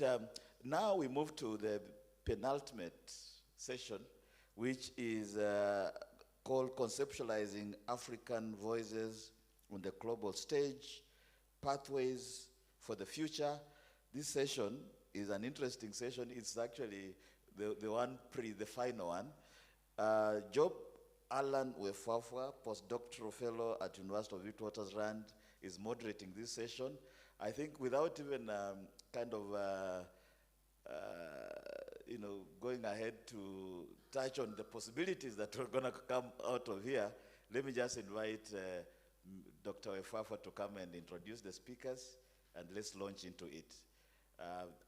Um, Now we move to the penultimate session, which is called Conceptualizing African Voices on the Global Stage, Pathways for the Future. This session is an interesting session. It's actually the final one. Job Alan Wefwafwa, postdoctoral fellow at University of Witwatersrand, is moderating this session. I think without even going ahead to touch on the possibilities that are going to come out of here, let me just invite Dr. Wefwafwa to come and introduce the speakers, and let's launch into it.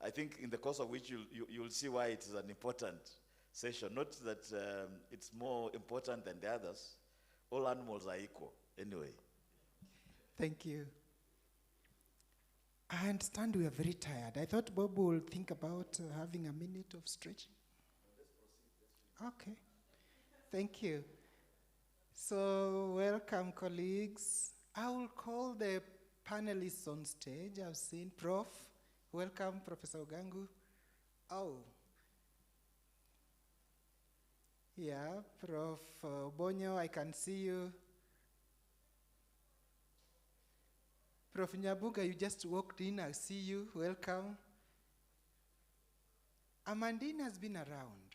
I think in the course of which you'll see why it is an important session. Not that it's more important than the others. All animals are equal, anyway. Thank you. I understand we are very tired. I thought Bob will think about having a minute of stretching. Okay. Thank you. So, welcome, colleagues. I will call the panelists on stage. I've seen Prof. Welcome, Professor Ogangu. Oh. Yeah, Prof. Bonyo, I can see you. Prof. Nyabuga, you just walked in, I see you, welcome. Amandine has been around.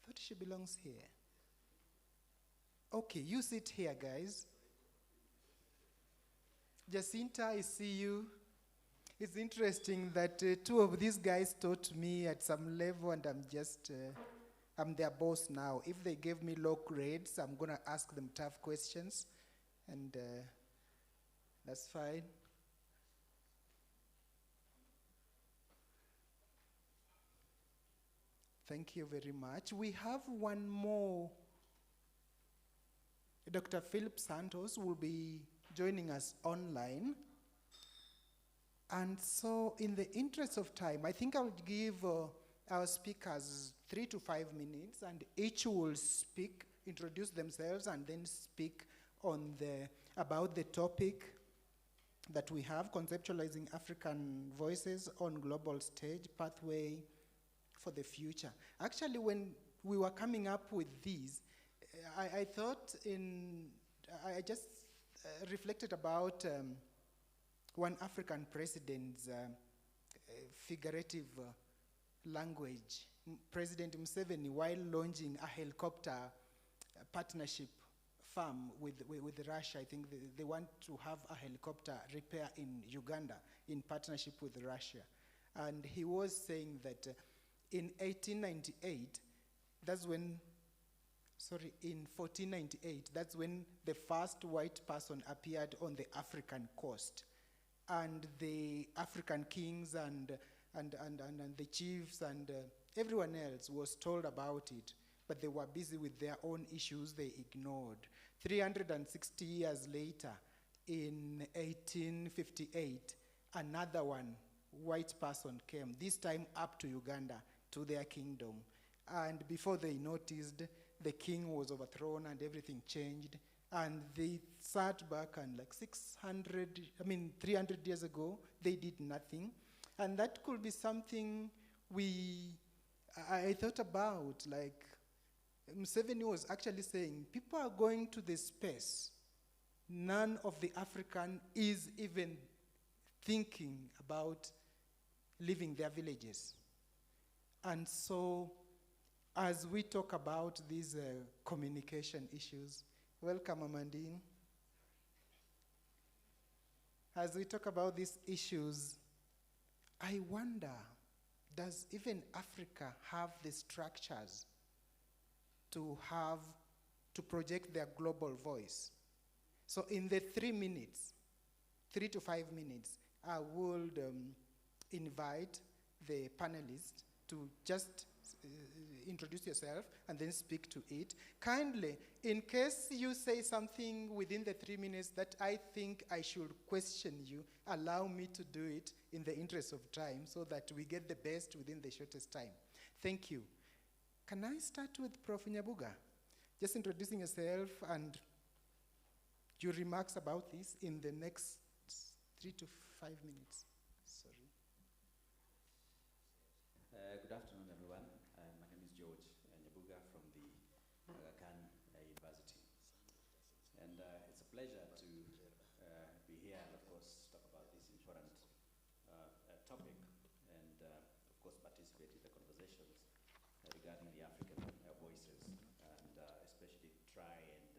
Thought she belongs here. Okay, you sit here, guys. Jacinta, I see you. It's interesting that two of these guys taught me at some level, and I'm their boss now. If they gave me low grades, I'm gonna ask them tough questions, and that's fine. Thank you very much. We have one more. Dr. Philip Santos will be joining us online. And so in the interest of time, I think I will give our speakers 3 to 5 minutes, and each will speak, introduce themselves, and then speak on about the topic that we have, Conceptualizing African Voices on Global Stage, Pathway for the Future. Actually, when we were coming up with these, I thought I just reflected about one African president's figurative language. President Museveni, while launching a helicopter partnership farm with Russia, I think they want to have a helicopter repair in Uganda in partnership with Russia. And he was saying that in 1498, that's when the first white person appeared on the African coast. And the African kings and the chiefs and everyone else was told about it, but they were busy with their own issues they ignored. 360 years later, in 1858, another white person came, this time up to Uganda, to their kingdom. And before they noticed, the king was overthrown and everything changed. And they sat back and 300 years ago, they did nothing. And that could be something I thought about, like Museveni was actually saying, people are going to the space. None of the African is even thinking about leaving their villages. And so, as we talk about these communication issues, welcome, Amandine. As we talk about these issues, I wonder, does even Africa have the structures to project their global voice? So in the 3 to 5 minutes, I would invite the panelists to just introduce yourself and then speak to it. Kindly, in case you say something within the 3 minutes that I think I should question you, allow me to do it in the interest of time so that we get the best within the shortest time. Thank you. Can I start with Prof. Nyabuga? Just introducing yourself and your remarks about this in the next 3 to 5 minutes. Sorry. Good afternoon, everyone. My name is George Nyabuga from the Aga Khan University. And it's a pleasure to be here and, of course, talk about this important topic and, of course, participate in the conversations regarding the African voices and especially try and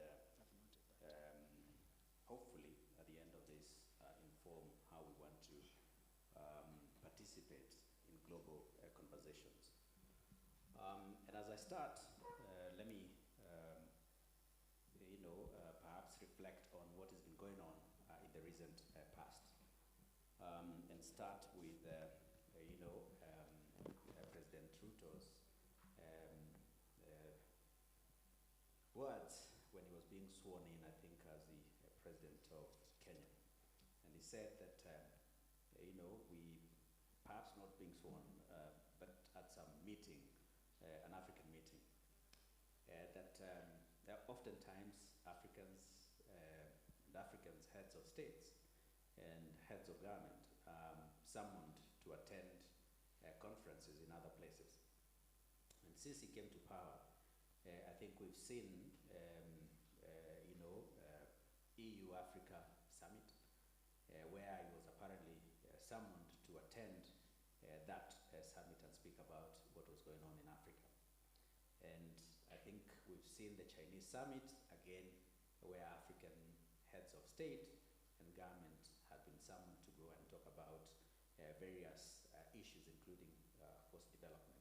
hopefully, at the end of this, inform how we want to participate in global conversations. And as I start, let me, perhaps reflect on what has been going on in the recent past, and start with, President Ruto's words when he was being sworn in, I think, as the president of Kenya. And he said that, we perhaps not being sworn, but at some meeting, an African meeting, that oftentimes Africans, heads of states and heads of government, summoned to attend conferences in other places. And since he came to power, I think we've seen, EU-Africa Summit, where he was apparently summoned to attend that summit and speak about what was going on in Africa. And I think we've seen the Chinese summit, again, where African heads of state and government have been summoned to go and talk about various issues, including, of course, development.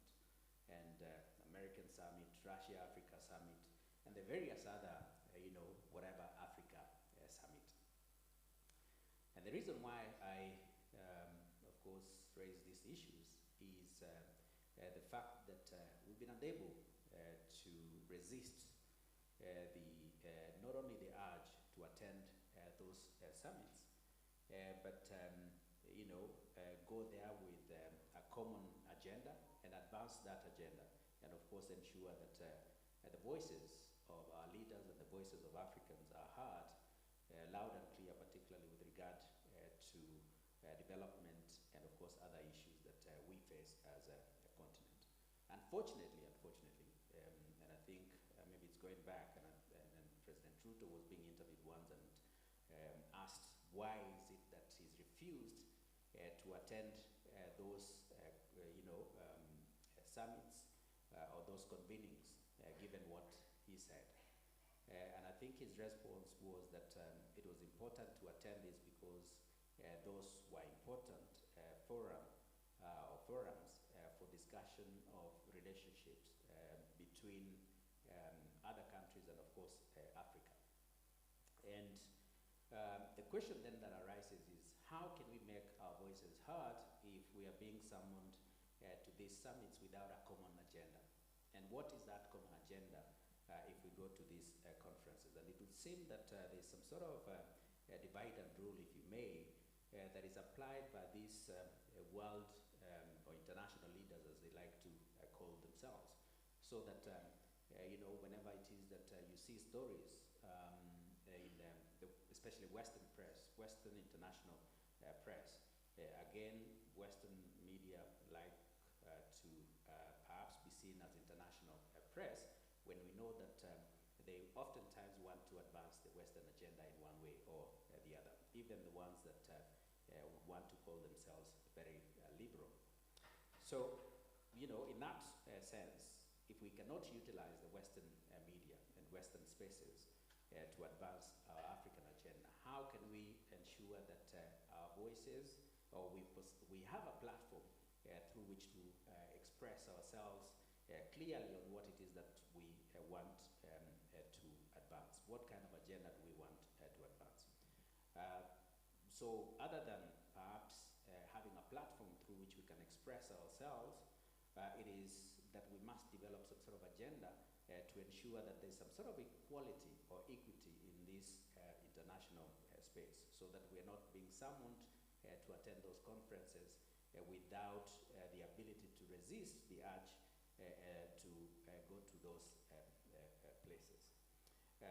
And American summit, Russia-Africa summit, and the various other, whatever Africa summit. And the reason why I, of course, raise these issues is the fact that we've been unable to resist not only the urge to attend those summits, but go there with a common agenda and advance that agenda, and of course ensure that the voices of our leaders and the voices of Africans are heard loud and clear, particularly with regard to development and, of course, other issues that we face as a continent. Unfortunately, and I think maybe it's going back, and President Ruto was being interviewed once and asked why is it that he's refused to attend those summits or those convenings, given what he said. And I think his response was that it was important to attend this because those were important forums for discussion of relationships between other countries and, of course, Africa. And the question then that arises is, how can we make our voices heard if we are being summoned to these summits without a common agenda? And what is that common agenda if we go to these conferences? And it would seem that there's some sort of divide and rule, if you may, that is applied by these world or international leaders, as they like to call themselves, so that whenever it is that you see stories in especially Western press, Western international press, again, Western media like to perhaps be seen as international press, when we know that they oftentimes want to advance the Western agenda in one way or the other, even the ones that would want to call themselves very liberal. So, in that sense, if we cannot utilize the Western media and Western spaces to advance our African agenda, how can we ensure that our voices, or we have a platform through which to express ourselves clearly on what it is that we want to advance? What kind of agenda do we want to advance? So other than perhaps having a platform through which we can express ourselves, it is that we must develop some sort of agenda to ensure that there's some sort of equality or equity in this international space, so that we're not being summoned to attend those conferences without the ability to resist the urge to go to those places.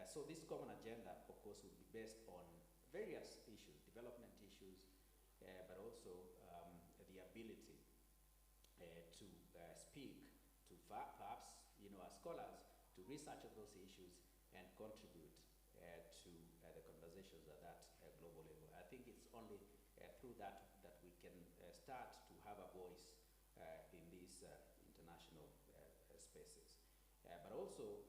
So this common agenda, of course, will be based on various issues, development issues, but also the ability to speak perhaps, as scholars, to research of those issues and contribute to the conversations at that global level. I think it's only through that that we can start to have a voice in these international spaces. But also,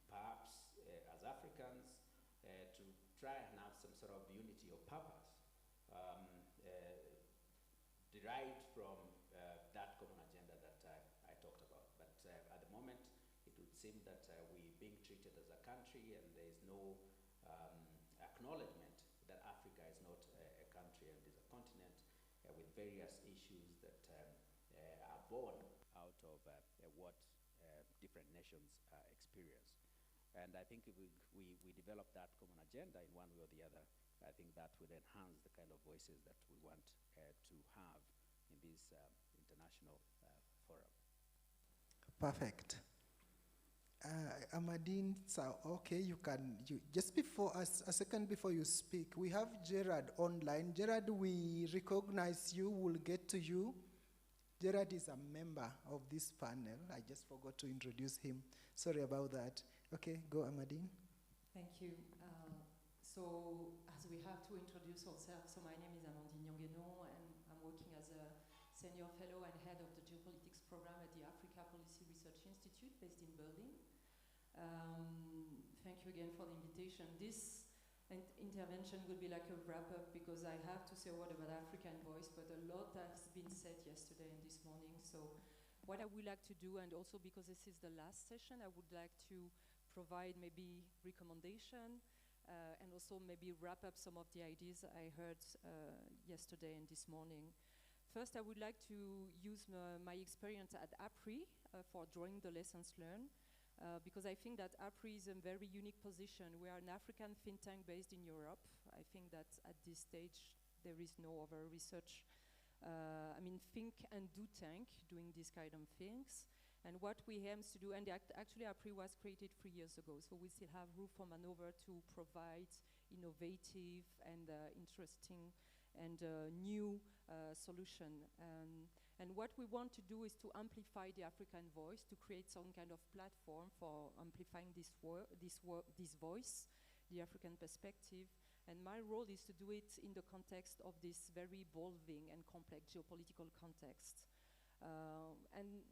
perhaps as Africans, to try and have some sort of unity of purpose derived from that common agenda that I talked about. But at the moment, it would seem that we're being treated as a country and there is no acknowledgement that Africa is not a country and is a continent with various issues that are born out of what different nations experience. And I think if we develop that common agenda in one way or the other, I think that will enhance the kind of voices that we want to have in this international forum. Perfect. Amadine, so okay, you just before us, a second before you speak, we have Gerard online. Gerard, we recognize you, we'll get to you. Gerard is a member of this panel. I just forgot to introduce him. Sorry about that. Okay, go Amadine. Thank you. So as we have to introduce ourselves, so my name is Amandine Nyongenon and I'm working as a senior fellow and head of the geopolitics program at the Africa Policy Research Institute based in Berlin. Thank you again for the invitation. This intervention will be like a wrap-up because I have to say a word about African voice, but a lot has been said yesterday and this morning. So what I would like to do, and also because this is the last session, I would like to provide maybe recommendation and also maybe wrap up some of the ideas I heard yesterday and this morning. First, I would like to use my experience at APRI for drawing the lessons learned. Because I think that APRI is in a very unique position. We are an African think tank based in Europe. I think that at this stage there is no other research, think and do tank doing these kind of things. And what we aim to do, and actually APRI was created 3 years ago, so we still have room for maneuver to provide innovative and interesting and new solution. And what we want to do is to amplify the African voice, to create some kind of platform for amplifying this voice, the African perspective. And my role is to do it in the context of this very evolving and complex geopolitical context. And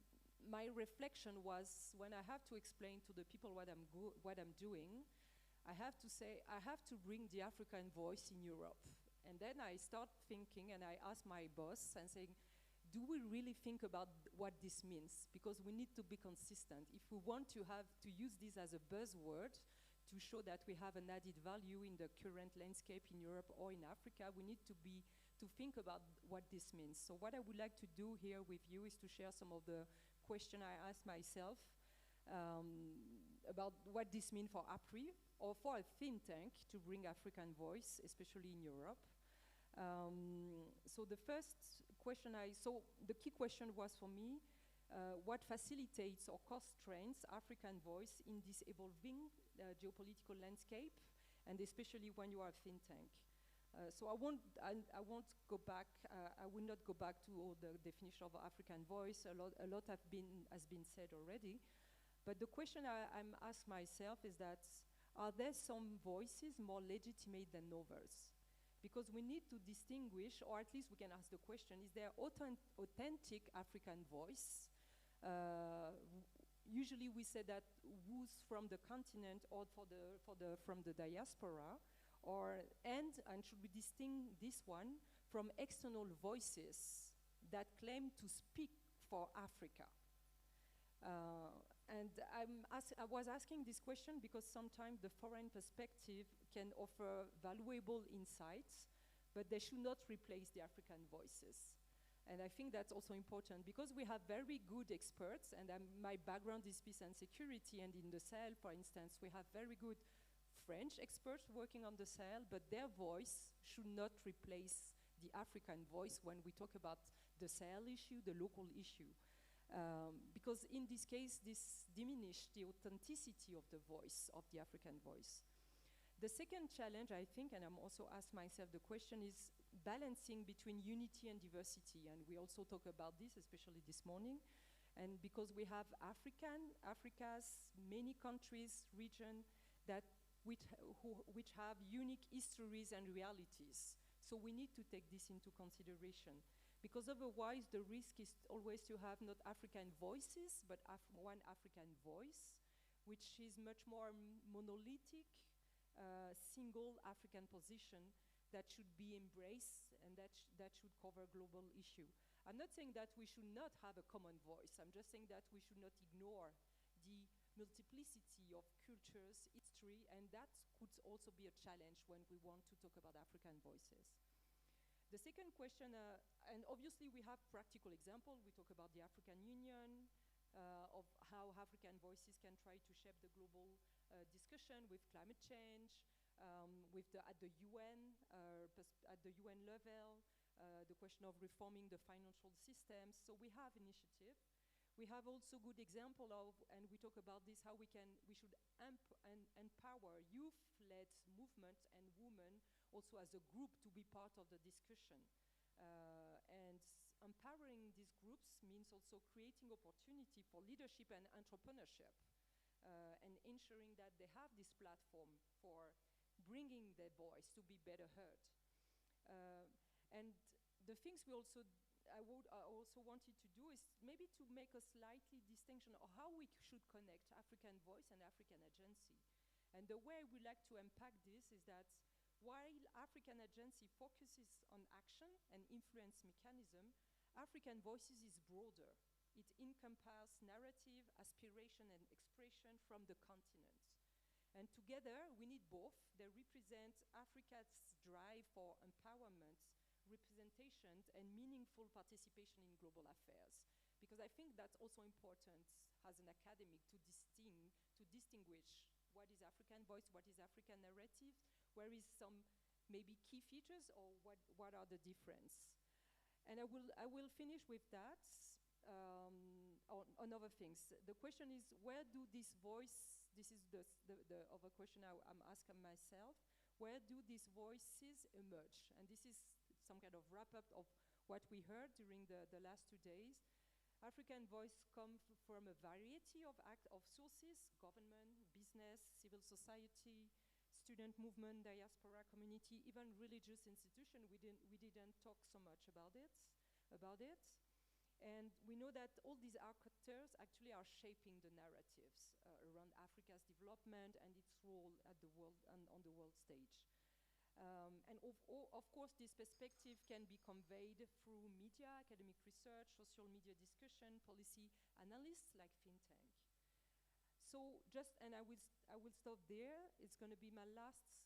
my reflection was, when I have to explain to the people what I'm doing, I have to say, I have to bring the African voice in Europe. And then I start thinking, and I ask my boss and saying, do we really think about what this means? Because we need to be consistent. If we want to use this as a buzzword to show that we have an added value in the current landscape in Europe or in Africa, we need to think about what this means. So what I would like to do here with you is to share some of the questions I asked myself about what this means for APRI or for a think tank to bring African voice, especially in Europe. So the first question the key question was for me, what facilitates or constrains African voice in this evolving geopolitical landscape, and especially when you are a think tank. So I won't go back, I will not go back to all the definition of African voice, a lot has been said already, but the question I'm asked myself is that, are there some voices more legitimate than others? Because we need to distinguish, or at least we can ask the question, is there authentic African voice? Usually we say that who's from the continent or from the diaspora, and should we distinguish this one from external voices that claim to speak for Africa? And I was asking this question because sometimes the foreign perspective can offer valuable insights, but they should not replace the African voices. And I think that's also important because we have very good experts, and my background is peace and security, and in the Sahel, for instance, we have very good French experts working on the Sahel, but their voice should not replace the African voice when we talk about the Sahel issue, the local issue. Because in this case, this diminished the authenticity of the voice, of the African voice. The second challenge, I think, and I'm also asked myself the question, is balancing between unity and diversity. And we also talk about this, especially this morning. And because we have Africa's many countries, region, which have unique histories and realities. So we need to take this into consideration. Because otherwise the risk is always to have not African voices, but one African voice, which is much more monolithic, single African position that should be embraced and that should cover global issue. I'm not saying that we should not have a common voice. I'm just saying that we should not ignore the multiplicity of cultures, history, and that could also be a challenge when we want to talk about African voices. The second question, and obviously we have practical example. We talk about the African Union, of how African voices can try to shape the global discussion with climate change, at the UN level, the question of reforming the financial system. So we have initiative. We have also good example of, and we talk about this, how we should empower youth-led movement and women also as a group to be part of the discussion. And empowering these groups means also creating opportunity for leadership and entrepreneurship, and ensuring that they have this platform for bringing their voice to be better heard. And the things I also wanted to do is maybe to make a slightly distinction of how we should connect African voice and African agency. And the way we like to unpack this is that while African agency focuses on action and influence mechanism, African voices is broader. It encompasses narrative, aspiration, and expression from the continent. And together, we need both. They represent Africa's drive for empowerment, representation, and meaningful participation in global affairs. Because I think that's also important as an academic to distinguish what is African voice, what is African narrative, where is some maybe key features, or what are the difference. And I will finish with that on other things. The question is, where do this is the other question I'm asking myself, where do these voices emerge? And this is some kind of wrap-up of what we heard during the last 2 days. African voice come from a variety of sources: government, business, civil society, student movement, diaspora community, even religious institution. We didn't talk so much about it. And we know that all these actors actually are shaping the narratives around Africa's development and its role at on the world stage. And of course, this perspective can be conveyed through media, academic research, social media discussion, policy analysts like think tank. So and I will stop there. It's going to be my last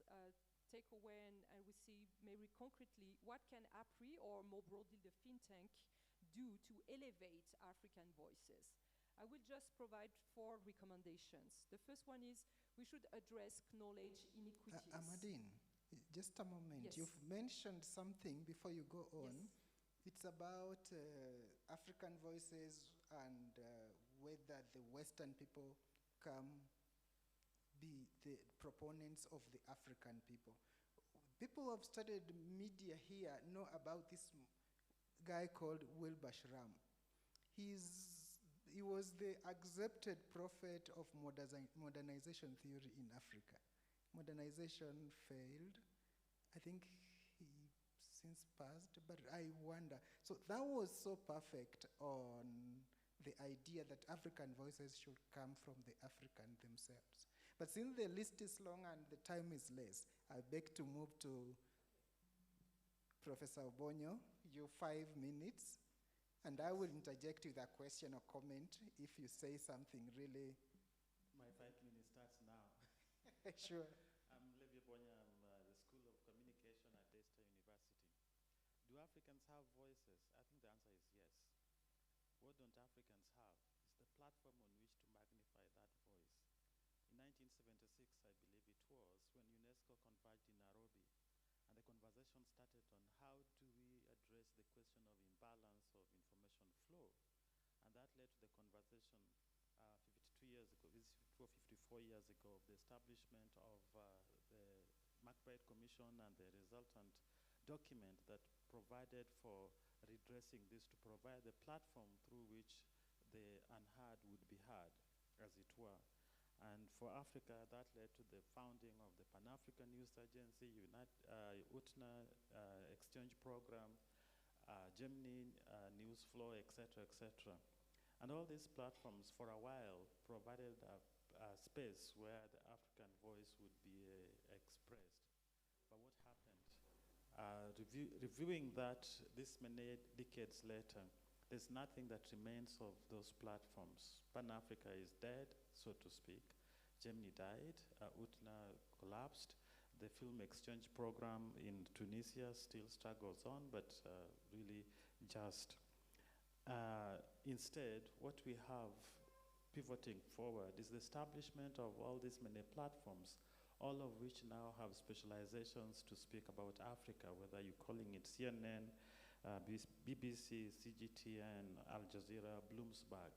takeaway, and I will see maybe concretely what can APRI, or more broadly the think tank, do to elevate African voices. I will just provide 4 recommendations. The first one is we should address knowledge inequities. Amadine, just a moment. Yes. You've mentioned something before you go on. Yes. It's about African voices and whether the Western people can be the proponents of the African people. People who have studied media here know about this guy called Wilbur Schramm. He was the accepted prophet of modernization theory in Africa. Modernization failed. I think he since passed, but I wonder. So that was so perfect on the idea that African voices should come from the African themselves. But since the list is long and the time is less, I beg to move to Professor Obonyo, your 5 minutes, and I will interject with a question or comment if you say something really. My 5 minutes starts now. Sure. I'm Levi Obonyo, I'm the School of Communication at Daystar University. Do Africans have voices? I think the answer is yes. What don't Africans have? It's the platform on which to magnify that voice. In 1976, I believe it was, when UNESCO converged in Nairobi, and the conversation started on how do we address the question of imbalance of information flow. And that led to the conversation 52 years ago, 54 years ago, of the establishment of the McBride Commission and the resultant document that provided for redressing this, to provide the platform through which the unheard would be heard, as it were. And for Africa, that led to the founding of the Pan-African Youth Agency, UTNA Exchange Program, Gemini News Flow, etc., etc. And all these platforms, for a while, provided a space where the African voice would be expressed. But what happened? Reviewing that this many decades later, there's nothing that remains of those platforms. Pan-Africa is dead, so to speak. Gemini died, UTNA collapsed. The film exchange program in Tunisia still struggles on, but really just. Instead, what we have pivoting forward is the establishment of all these many platforms, all of which now have specializations to speak about Africa, whether you're calling it CNN, BBC, CGTN, Al Jazeera, Bloomsburg.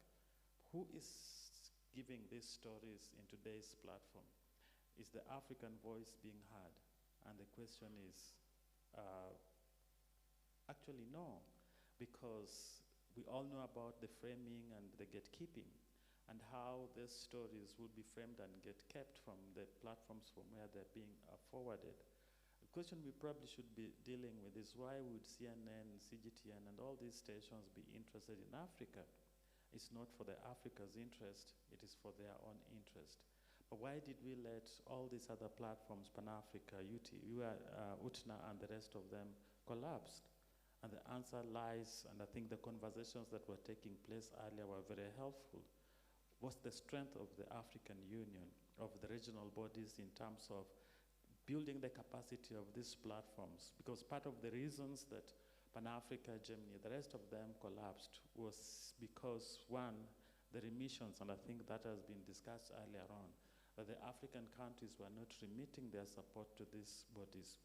Who is giving these stories in today's platform? Is the African voice being heard? And the question is, actually no, because we all know about the framing and the gatekeeping and how these stories will be framed and get kept from the platforms from where they're being forwarded. The question we probably should be dealing with is why would CNN, CGTN, and all these stations be interested in Africa? It's not for the Africa's interest, it is for their own interest. But why did we let all these other platforms, Pan-Africa, UTNA, and the rest of them collapse? And the answer lies, and I think the conversations that were taking place earlier were very helpful, was the strength of the African Union, of the regional bodies in terms of building the capacity of these platforms. Because part of the reasons that Pan-Africa, Gemini, the rest of them collapsed was because, one, the remissions, and I think that has been discussed earlier on, that the African countries were not remitting their support to these bodies.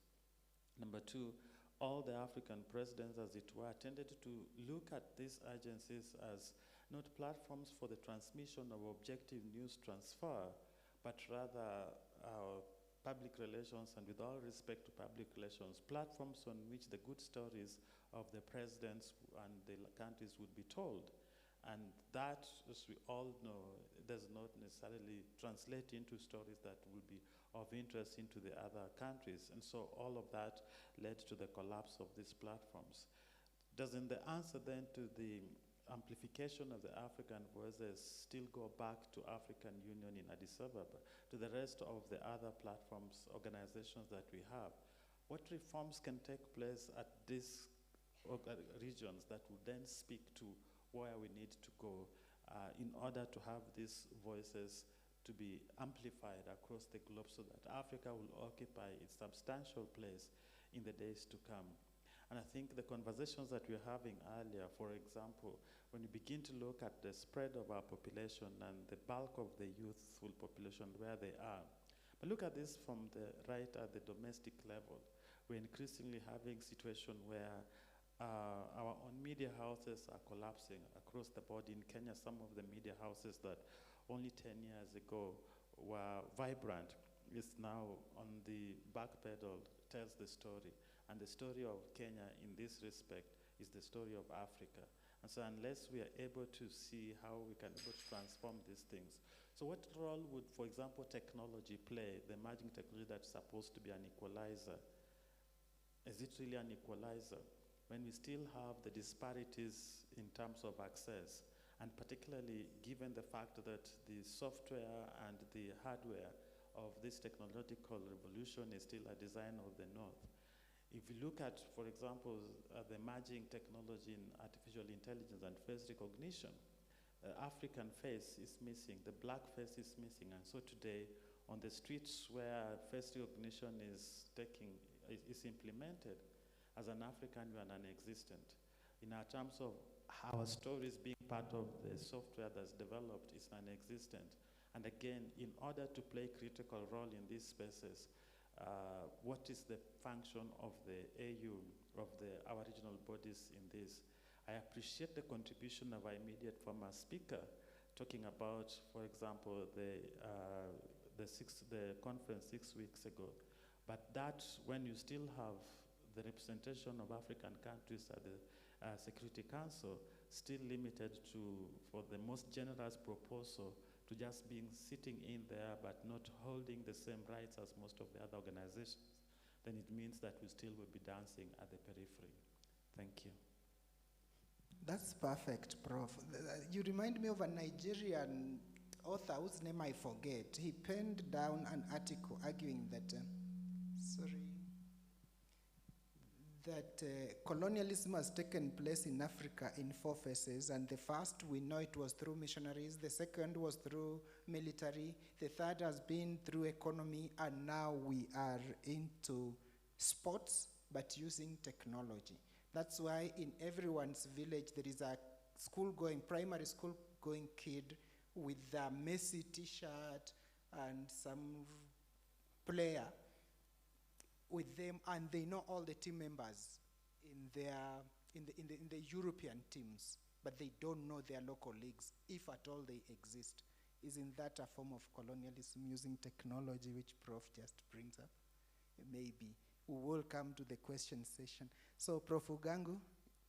Number two, all the African presidents, as it were, tended to look at these agencies as not platforms for the transmission of objective news transfer, but rather public relations, and with all respect to public relations, platforms on which the good stories of the presidents and the countries would be told. And that, as we all know, does not necessarily translate into stories that will be of interest into the other countries. And so all of that led to the collapse of these platforms. Doesn't the answer then to the amplification of the African voices still go back to African Union in Addis Ababa, to the rest of the other platforms, organizations that we have? What reforms can take place at these regions that will then speak to where we need to go in order to have these voices to be amplified across the globe so that Africa will occupy its substantial place in the days to come? And I think the conversations that we were having earlier, for example, when you begin to look at the spread of our population and the bulk of the youthful population where they are, but look at this from the right at the domestic level. We're increasingly having a situation where our own media houses are collapsing across the board. In Kenya, some of the media houses that only 10 years ago were vibrant is now on the back pedal, tells the story. And the story of Kenya in this respect is the story of Africa. And so unless we are able to see how we can able to transform these things. So what role would, for example, technology play, the emerging technology that's supposed to be an equalizer? Is it really an equalizer? When we still have the disparities in terms of access, and particularly given the fact that the software and the hardware of this technological revolution is still a design of the North. If you look at, for example, the emerging technology in artificial intelligence and face recognition, African face is missing, the black face is missing, and so today on the streets where face recognition is implemented, as an African, we are non-existent. In our terms of our stories being part of the software that's developed is non-existent. And again, in order to play a critical role in these spaces, what is the function of the AU, of our regional bodies in this? I appreciate the contribution of our immediate former speaker, talking about, for example, the conference 6 weeks ago. But that, when you still have the representation of African countries at Security Council, still limited to, for the most generous proposal, to just being sitting in there but not holding the same rights as most of the other organizations, then it means that we still will be dancing at the periphery. Thank you. That's perfect, Prof. You remind me of a Nigerian author whose name I forget. He penned down an article arguing that, colonialism has taken place in Africa in 4 phases, and the first, we know it was through missionaries, the second was through military, the third has been through economy, and now we are into sports, but using technology. That's why in everyone's village there is a primary school going kid with a Messi t-shirt and some player with them, and they know all the team members in the European teams, but they don't know their local leagues, if at all they exist. Isn't that a form of colonialism using technology, which Prof just brings up? Maybe. We will come to the question session. So, Prof. Ugangu,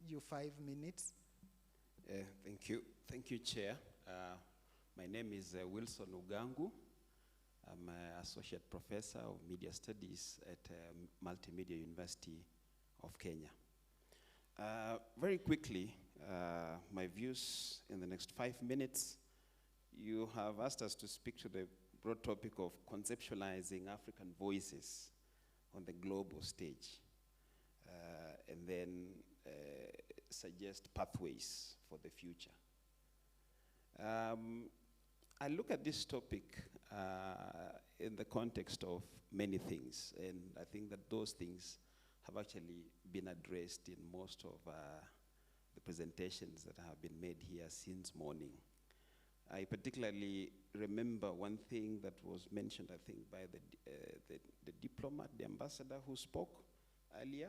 you 5 minutes. Thank you. Thank you, Chair. My name is Wilson Ugangu. I'm an Associate Professor of Media Studies at Multimedia University of Kenya. Very quickly, my views in the next 5 minutes. You have asked us to speak to the broad topic of conceptualizing African voices on the global stage, and then suggest pathways for the future. I look at this topic in the context of many things, and I think that those things have actually been addressed in most of the presentations that have been made here since morning. I particularly remember one thing that was mentioned, I think, by the diplomat, the ambassador who spoke earlier,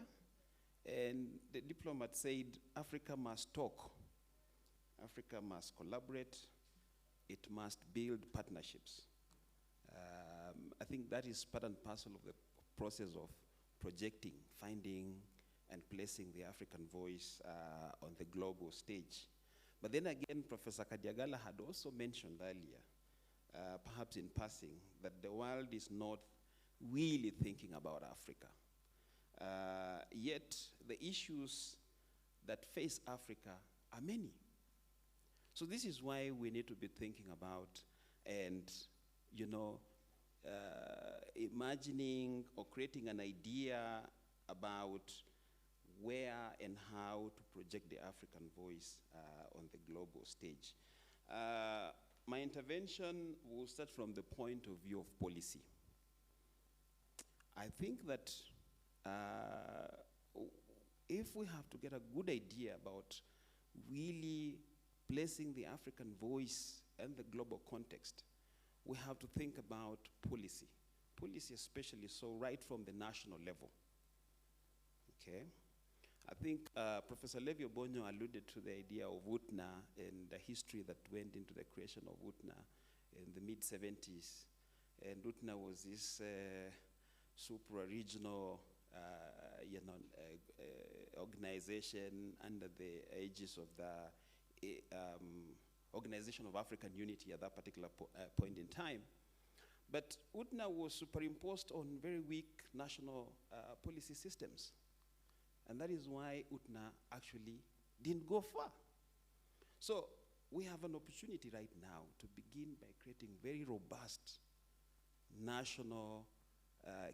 and the diplomat said, Africa must talk, Africa must collaborate, it must build partnerships. I think that is part and parcel of the process of projecting, finding, and placing the African voice on the global stage. But then again, Professor Kadiagala had also mentioned earlier, perhaps in passing, that the world is not really thinking about Africa. Yet, the issues that face Africa are many. So this is why we need to be thinking about and, you know, imagining or creating an idea about where and how to project the African voice on the global stage. My intervention will start from the point of view of policy. I think that if we have to get a good idea about really placing the African voice in the global context, we have to think about policy. Policy especially, so right from the national level. Okay? I think Professor Levi Obonyo alluded to the idea of UTNA and the history that went into the creation of UTNA in the mid-70s. And UTNA was this supra-regional organization under the aegis of the Organization of African Unity at that particular point in time. But UTNA was superimposed on very weak national policy systems. And that is why UTNA actually didn't go far. So we have an opportunity right now to begin by creating very robust national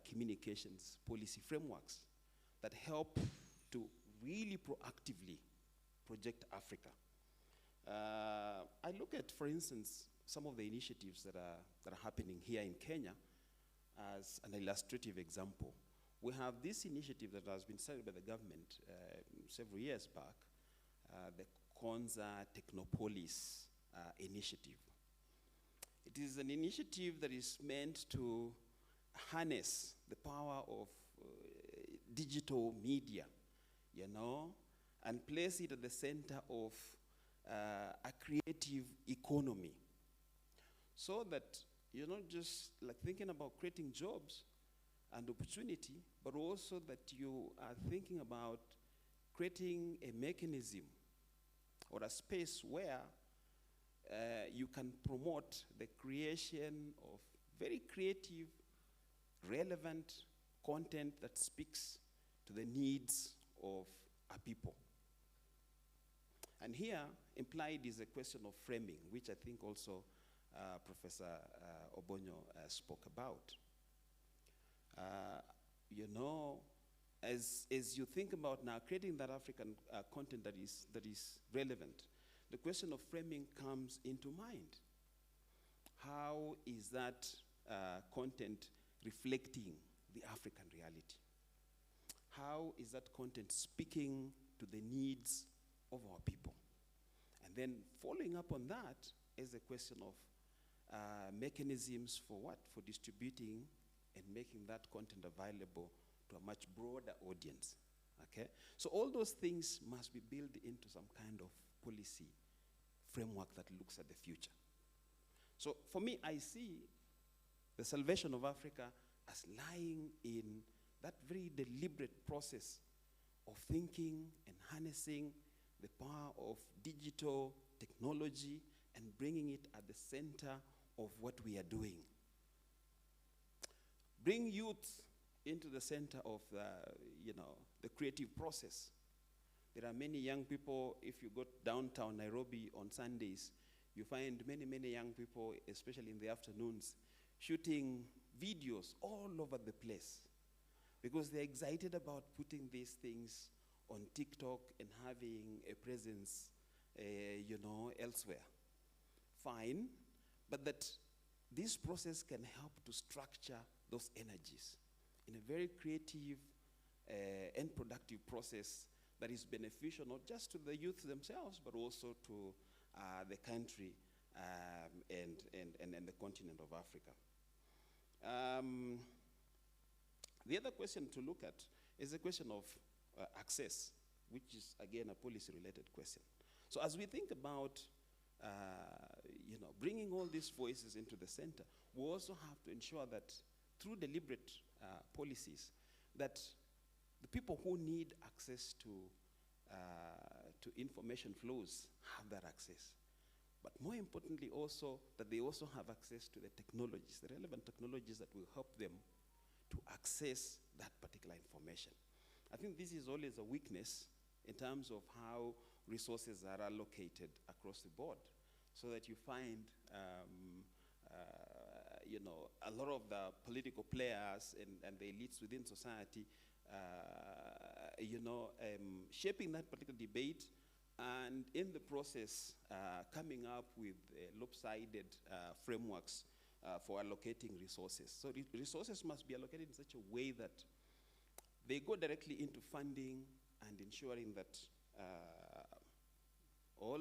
communications policy frameworks that help to really proactively project Africa. I look at, for instance, some of the initiatives that are happening here in Kenya as an illustrative example. We have this initiative that has been started by the government several years back, the Konza Technopolis initiative. It is an initiative that is meant to harness the power of digital media, you know, and place it at the center of a creative economy, so that you're not just like thinking about creating jobs and opportunity, but also that you are thinking about creating a mechanism or a space where you can promote the creation of very creative, relevant content that speaks to the needs of our people. And here, implied is a question of framing, which I think also Professor Obonyo spoke about. You know, as you think about now creating that African content that is relevant, the question of framing comes into mind. How is that content reflecting the African reality? How is that content speaking to the needs of our people? And then following up on that is the question of mechanisms for what? For distributing and making that content available to a much broader audience, okay? So all those things must be built into some kind of policy framework that looks at the future. So for me, I see the salvation of Africa as lying in that very deliberate process of thinking and harnessing the power of digital technology and bringing it at the center of what we are doing. Bring youth into the center of the creative process. There are many young people. If you go downtown Nairobi on Sundays, you find many, many young people, especially in the afternoons, shooting videos all over the place because they're excited about putting these things on TikTok and having a presence, elsewhere. Fine, but that this process can help to structure those energies in a very creative and productive process that is beneficial not just to the youth themselves, but also to the country and the continent of Africa. The other question to look at is the question of access, which is, again, a policy-related question. So as we think about bringing all these voices into the center, we also have to ensure that through deliberate policies, that the people who need access to information flows have that access. But more importantly also, that they also have access to the technologies, the relevant technologies that will help them to access that particular information. I think this is always a weakness in terms of how resources are allocated across the board, so that you find a lot of the political players and the elites within society shaping that particular debate, and in the process coming up with lopsided frameworks for allocating resources. So resources must be allocated in such a way that they go directly into funding and ensuring that all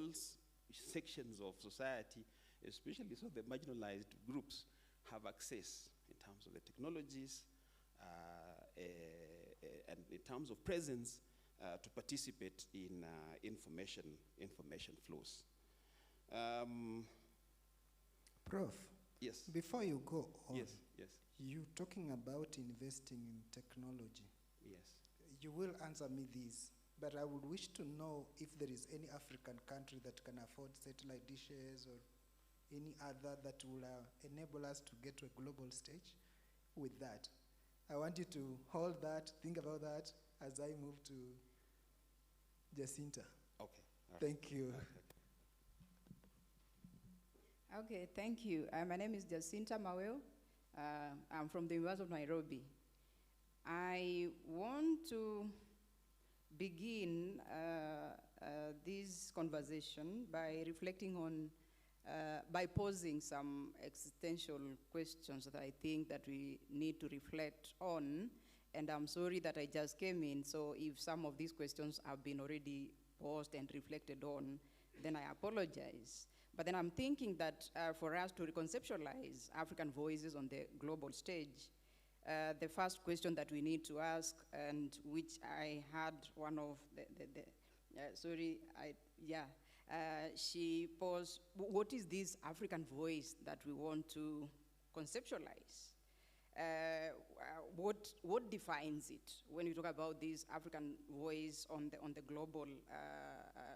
sections of society, especially so the marginalized groups, have access in terms of the technologies and in terms of presence to participate in information flows. Prof, Yes. before you go on, Yes. you talking about investing in technology. Yes. You will answer me this, but I would wish to know if there is any African country that can afford satellite dishes or any other that will enable us to get to a global stage with that. I want you to hold that, think about that as I move to Jacinta. Okay. All right. Thank you. Okay, thank you. My name is Jacinta Maweo. I'm from the University of Nairobi. I want to begin this conversation by reflecting on, by posing some existential questions that I think that we need to reflect on. And I'm sorry that I just came in, so if some of these questions have been already posed and reflected on, then I apologize. But then I'm thinking that for us to reconceptualize African voices on the global stage, the first question that we need to ask, and which I had one of she posed, what is this African voice that we want to conceptualize? what defines it when you talk about this African voice on the global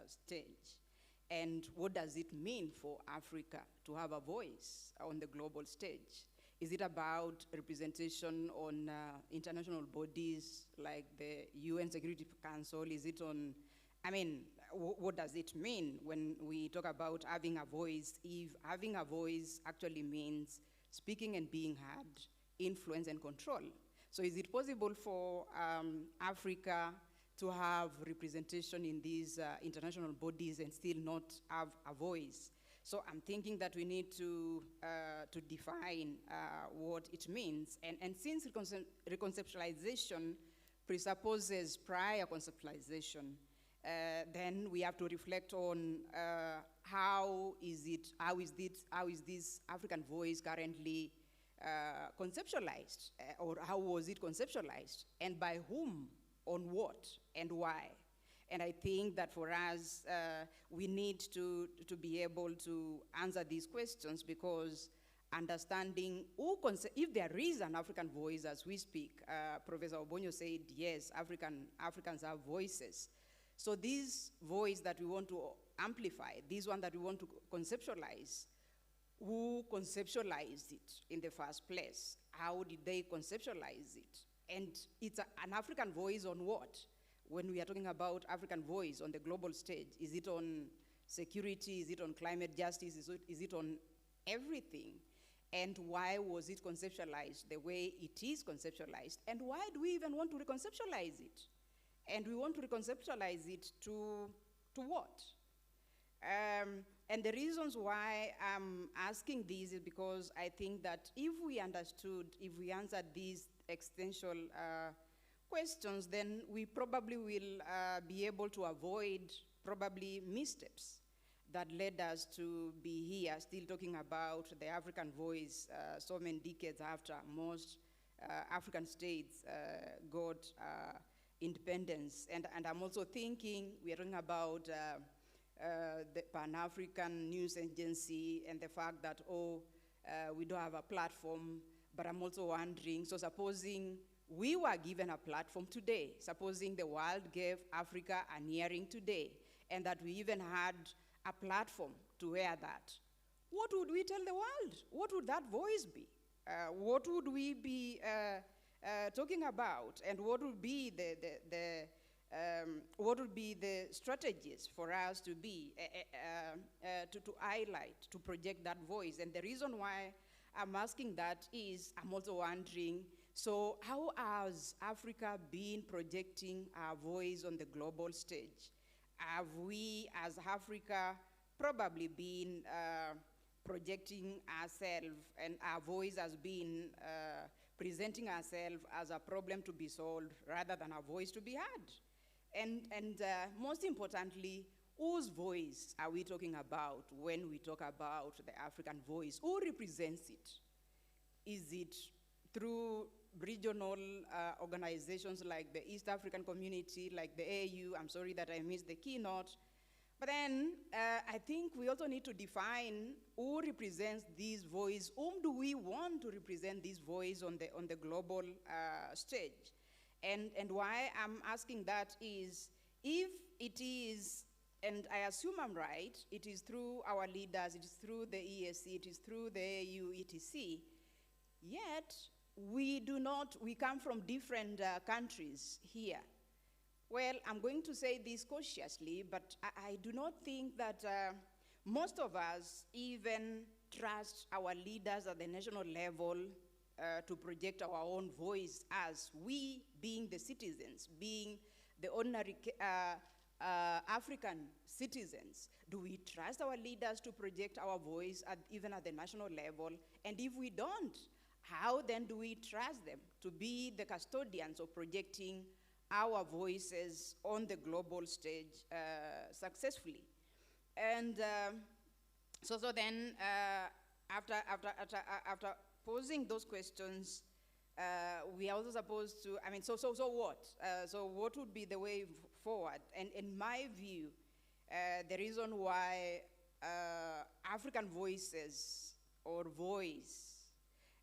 stage? And what does it mean for Africa to have a voice on the global stage? Is it about representation on international bodies like the UN Security Council? Is it on, I mean, what does it mean when we talk about having a voice, if having a voice actually means speaking and being heard, influence and control? So is it possible for Africa to have representation in these international bodies and still not have a voice? So I'm thinking that we need to define what it means. And since reconceptualization presupposes prior conceptualization, then we have to reflect on how is this African voice currently conceptualized, or how was it conceptualized, and by whom, on what, and why? And I think that for us, we need to be able to answer these questions, because understanding if there is an African voice as we speak, Professor Obonyo said, yes, Africans have voices. So this voice that we want to amplify, this one that we want to conceptualize, who conceptualized it in the first place? How did they conceptualize it? And it's an African voice on what? When we are talking about African voice on the global stage, is it on security? Is it on climate justice? Is it on everything? And why was it conceptualized the way it is conceptualized? And why do we even want to reconceptualize it? And we want to reconceptualize it to what? And the reasons why I'm asking this is because I think that if we answered these existential questions, then we probably will be able to avoid probably missteps that led us to be here still talking about the African voice so many decades after most African states got independence. And I'm also thinking we are talking about the Pan-African News Agency and the fact that, we don't have a platform, but I'm also wondering, so supposing we were given a platform today, supposing the world gave Africa an hearing today, and that we even had a platform to wear that, what would we tell the world? What would that voice be? What would we be talking about? And what would be the strategies for us to be, to highlight, to project that voice? And the reason why I'm asking that is I'm also wondering, so how has Africa been projecting our voice on the global stage? Have we, as Africa, probably been projecting ourselves, and our voice has been presenting ourselves as a problem to be solved rather than a voice to be heard? And most importantly, whose voice are we talking about when we talk about the African voice? Who represents it? Is it through regional organizations like the East African Community, like the AU? I'm sorry that I missed the keynote. But then I think we also need to define who represents this voice. Whom do we want to represent this voice on the global stage? And why I'm asking that is, if it is, and I assume I'm right, it is through our leaders, it is through the ESC, it is through the AU, etc., yet we come from different countries here. Well, I'm going to say this cautiously, but I do not think that most of us even trust our leaders at the national level to project our own voice, as we, being the citizens, being the ordinary African citizens. Do we trust our leaders to project our voice even at the national level? And if we don't, how then do we trust them to be the custodians of projecting our voices on the global stage successfully? And so then after posing those questions, we are also supposed to, so what? So what would be the way forward? And in my view, the reason why African voices or voice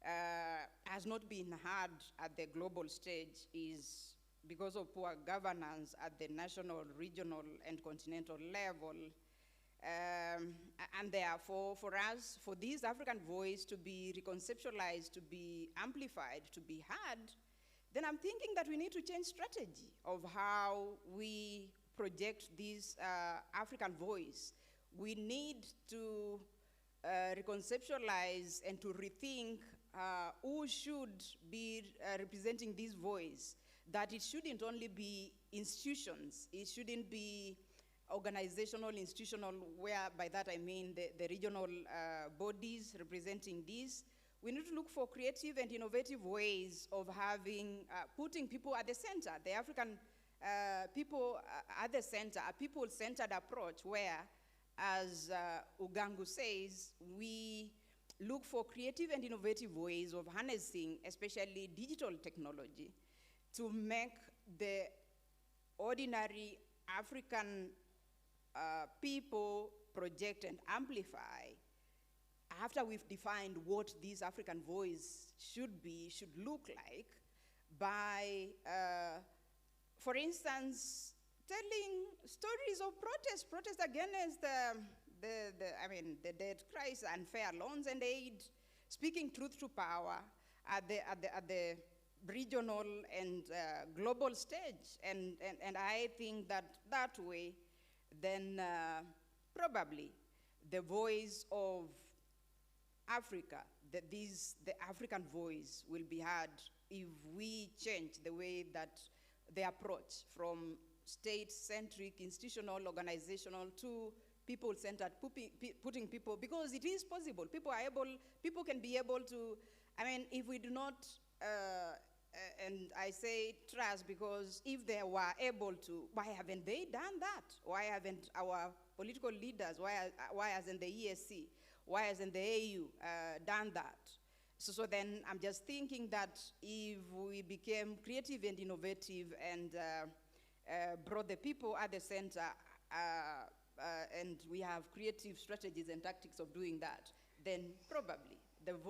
has not been heard at the global stage is because of poor governance at the national, regional, and continental level. And therefore, for us, for this African voice to be reconceptualized, to be amplified, to be heard, then I'm thinking that we need to change strategy of how we project this African voice. We need to reconceptualize and to rethink who should be representing this voice, that it shouldn't only be institutions, it shouldn't be organizational, institutional, where by that I mean the regional bodies representing this. We need to look for creative and innovative ways of having, putting people at the center, the African people at the center, a people-centered approach where, as Ugangu says, we look for creative and innovative ways of harnessing, especially digital technology, to make the ordinary African people project and amplify after we've defined what this African voice should be, should look like, by, for instance, telling stories of protest against the debt crisis, unfair loans and aid, speaking truth to power at the regional and global stage. And I think that way, then probably the voice of Africa, the African voice will be heard if we change the way that the approach from state-centric, institutional, organizational to people-centered, putting people, because it is possible. People can be able to, I mean, if we do not, and I say trust because if they were able to, why haven't they done that? Why haven't our political leaders, why hasn't the ESC, why hasn't the AU done that? So then I'm just thinking that if we became creative and innovative and brought the people at the center, and we have creative strategies and tactics of doing that, then probably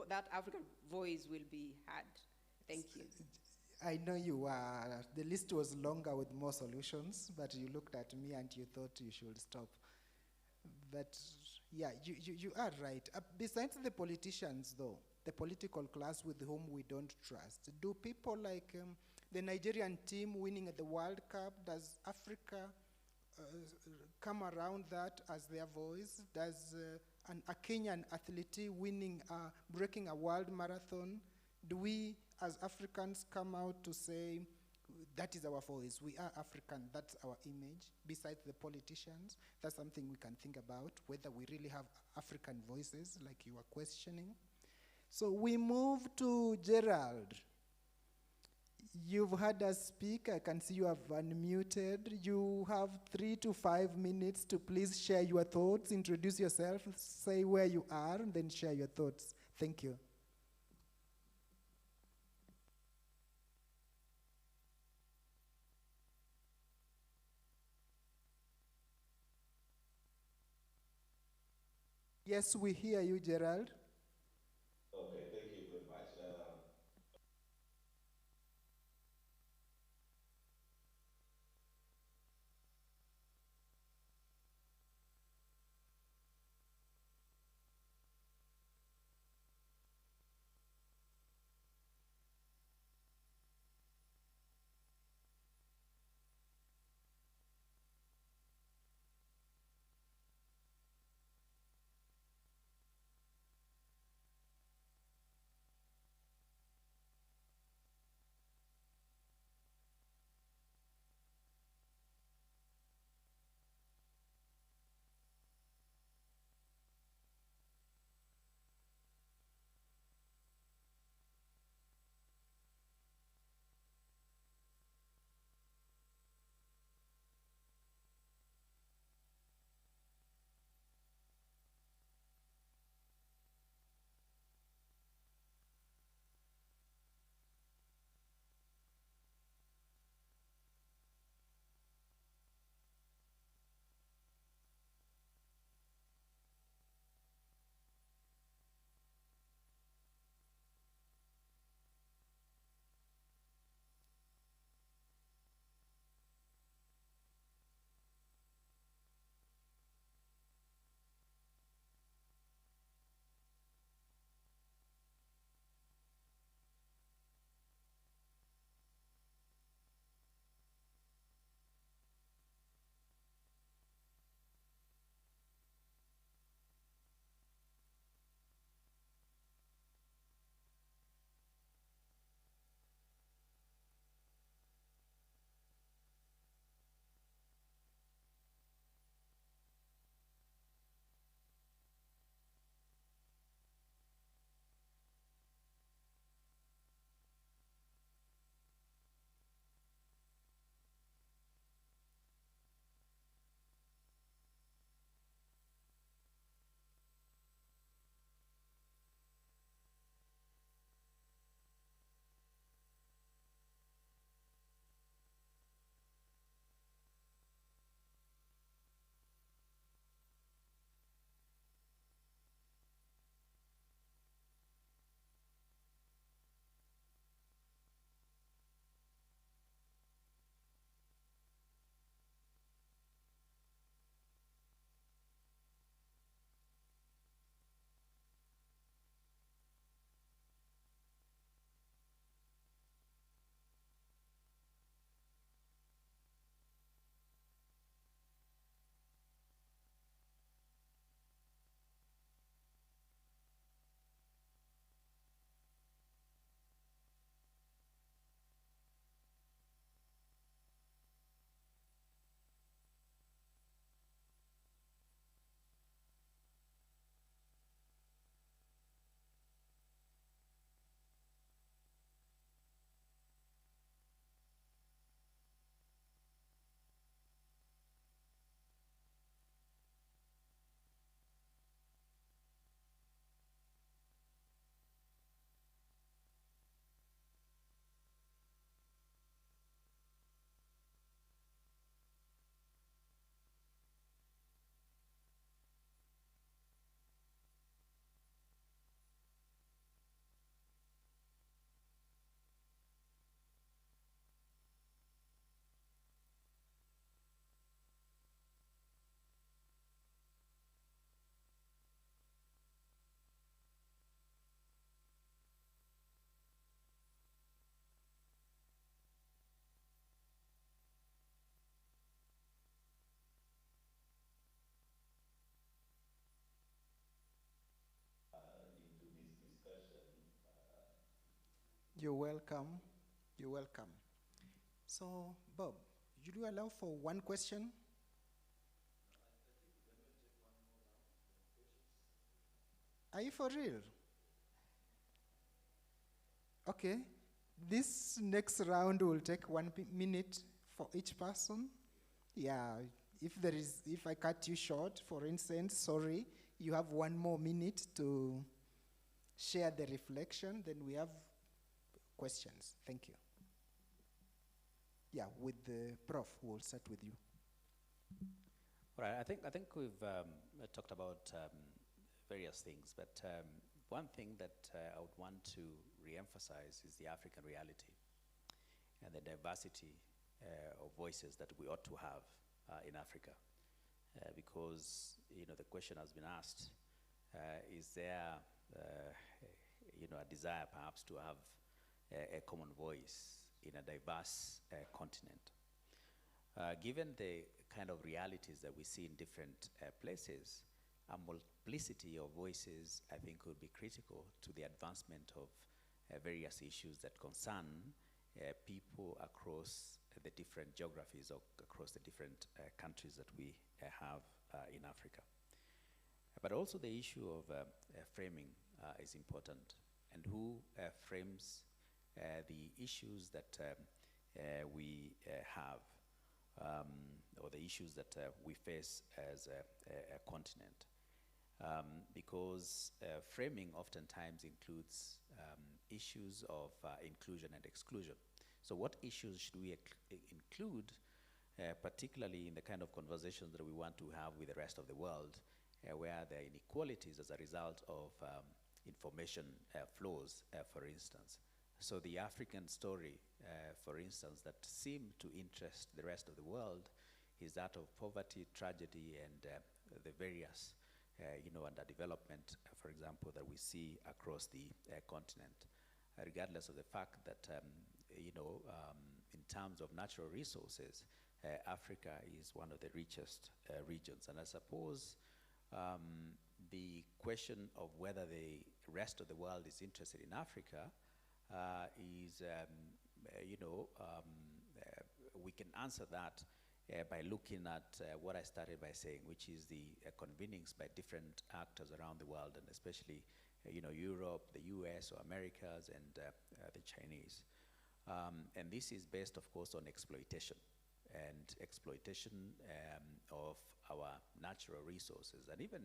that African voice will be heard. Thank you. I know the list was longer with more solutions, but you looked at me and you thought you should stop. But yeah, you are right. Besides the politicians, though, the political class with whom we don't trust, do people like the Nigerian team winning at the World Cup, does Africa come around that as their voice? Does a Kenyan athlete winning, breaking a world marathon, do we as Africans come out to say, that is our voice, we are African, that's our image, besides the politicians? That's something we can think about, whether we really have African voices, like you were questioning. So we move to Gerald. You've had us speak. I can see you have unmuted. You have 3 to 5 minutes to please share your thoughts, introduce yourself, say where you are, and then share your thoughts. Thank you. Yes, we hear you, Gerald. Okay, thank you very much. You're welcome. You're welcome. So, Bob, you do allow for one question? Are you for real? Okay. This next round will take 1 minute for each person. Yeah, if I cut you short, for instance, sorry, you have 1 more minute to share the reflection, then we have questions. Thank you. Yeah, with the prof, we'll start with you. All right, I think we've talked about various things, but one thing that I would want to re-emphasize is the African reality and the diversity of voices that we ought to have in Africa. Because, the question has been asked, is there, a desire perhaps to have a common voice in a diverse continent? Given the kind of realities that we see in different places, a multiplicity of voices, I think, would be critical to the advancement of various issues that concern people across the different geographies or across the different countries that we have in Africa. But also the issue of framing is important, and who frames the issues that we have, or the issues that we face as a continent. Because framing oftentimes includes issues of inclusion and exclusion. So what issues should we include, particularly in the kind of conversations that we want to have with the rest of the world, where there are inequalities as a result of information flows, for instance. So the African story, for instance, that seemed to interest the rest of the world is that of poverty, tragedy, and the various, underdevelopment, for example, that we see across the continent, regardless of the fact that, in terms of natural resources, Africa is one of the richest regions. And I suppose the question of whether the rest of the world is interested in Africa is, we can answer that by looking at what I started by saying, which is the convenings by different actors around the world, and especially, Europe, the US, or Americas, and the Chinese. And this is based, of course, on exploitation, and exploitation of our natural resources, and even,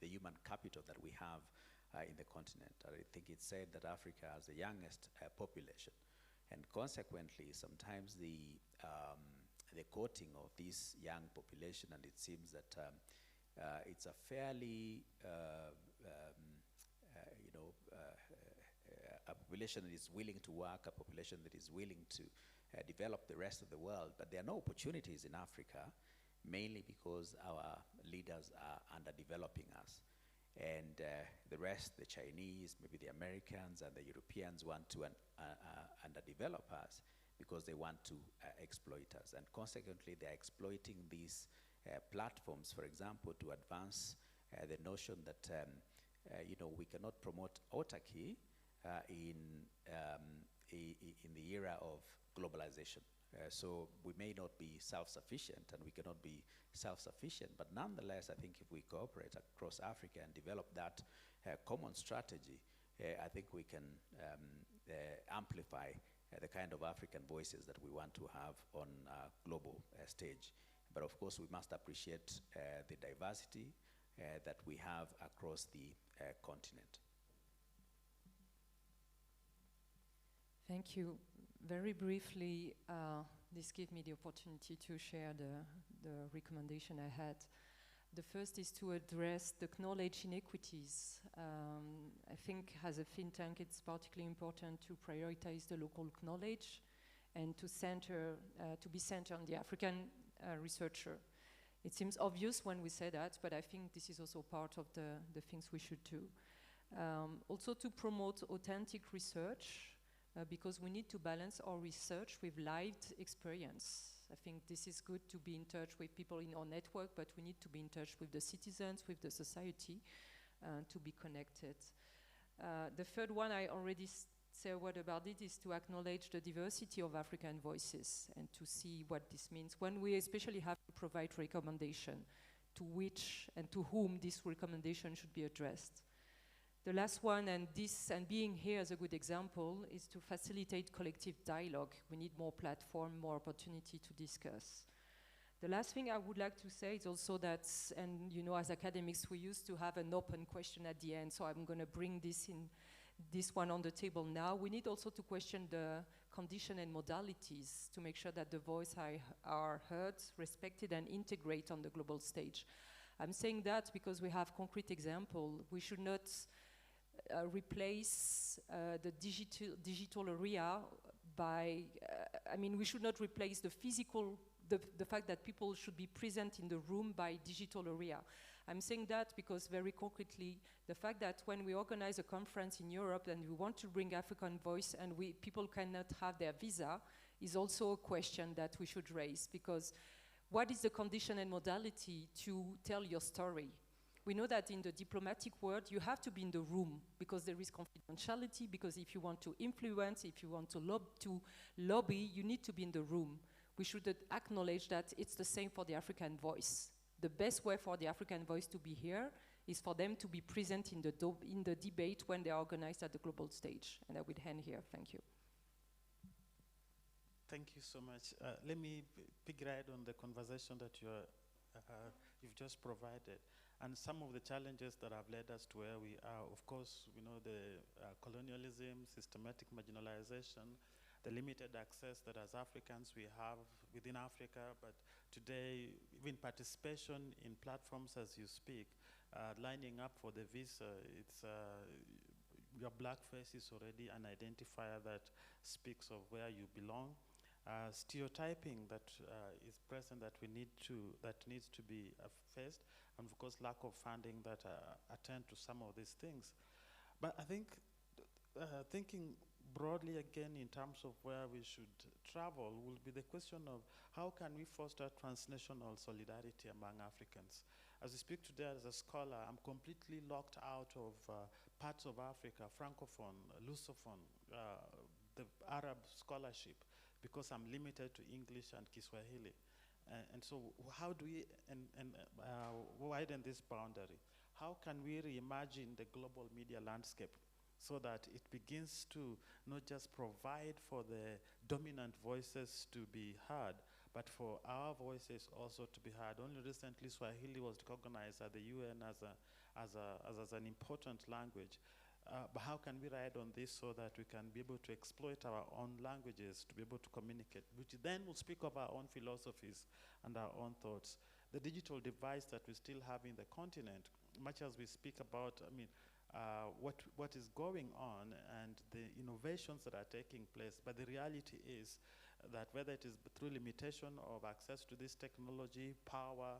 the human capital that we have in the continent. I think it's said that Africa has the youngest population, and consequently, sometimes the courting of this young population, and it seems that it's a fairly, a population that is willing to work, a population that is willing to develop the rest of the world, but there are no opportunities in Africa, mainly because our leaders are underdeveloping us. And the rest, the Chinese, maybe the Americans and the Europeans, want to underdevelop us because they want to exploit us. And consequently, they're exploiting these platforms, for example, to advance the notion that, we cannot promote autarky in the era of globalization. So we may not be self-sufficient, and we cannot be self-sufficient, but nonetheless, I think if we cooperate across Africa and develop that common strategy, I think we can amplify the kind of African voices that we want to have on a global stage. But of course, we must appreciate the diversity that we have across the continent. Thank you. Very briefly, this gave me the opportunity to share the recommendation I had. The first is to address the knowledge inequities. I think as a think tank, it's particularly important to prioritize the local knowledge and to be centered on the African researcher. It seems obvious when we say that, but I think this is also part of the things we should do. Also to promote authentic research, because we need to balance our research with lived experience. I think this is good to be in touch with people in our network, but we need to be in touch with the citizens, with the society, to be connected. The third one I already say a word about it is to acknowledge the diversity of African voices and to see what this means when we especially have to provide recommendation to which and to whom this recommendation should be addressed. The last one, and being here as a good example, is to facilitate collective dialogue. We need more platform, more opportunity to discuss. The last thing I would like to say is also that, and you know, as academics, we used to have an open question at the end, so I'm going to bring this one on the table now. We need also to question the condition and modalities to make sure that the voice are heard, respected, and integrated on the global stage. I'm saying that because we have concrete example. We should not replace the digital area by, we should not replace the physical, the fact that people should be present in the room by digital area. I'm saying that because very concretely, the fact that when we organize a conference in Europe and we want to bring African voice and people cannot have their visa is also a question that we should raise, because what is the condition and modality to tell your story? We know that in the diplomatic world, you have to be in the room because there is confidentiality, because if you want to influence, if you want to lobby, you need to be in the room. We should acknowledge that it's the same for the African voice. The best way for the African voice to be here is for them to be present in the debate when they are organized at the global stage. And I will end here. Thank you. Thank you so much. Let me pick right on the conversation that you've just provided. And some of the challenges that have led us to where we are, of course, we know the colonialism, systematic marginalization, the limited access that as Africans we have within Africa, but today, even participation in platforms as you speak, lining up for the visa, your black face is already an identifier that speaks of where you belong. Stereotyping that is present that needs to be faced, and of course lack of funding that attend to some of these things. But I think thinking broadly again in terms of where we should travel will be the question of how can we foster transnational solidarity among Africans. As we speak today as a scholar, I'm completely locked out of parts of Africa, Francophone, Lusophone, the Arab scholarship, because I'm limited to English and Kiswahili. And so how do we widen this boundary? How can we reimagine the global media landscape so that it begins to not just provide for the dominant voices to be heard, but for our voices also to be heard? Only recently, Swahili was recognized at the UN as an important language. But how can we ride on this so that we can be able to exploit our own languages to be able to communicate, which then will speak of our own philosophies and our own thoughts? The digital device that we still have in the continent, much as we speak about, what is going on and the innovations that are taking place, but the reality is that whether it is through limitation of access to this technology, power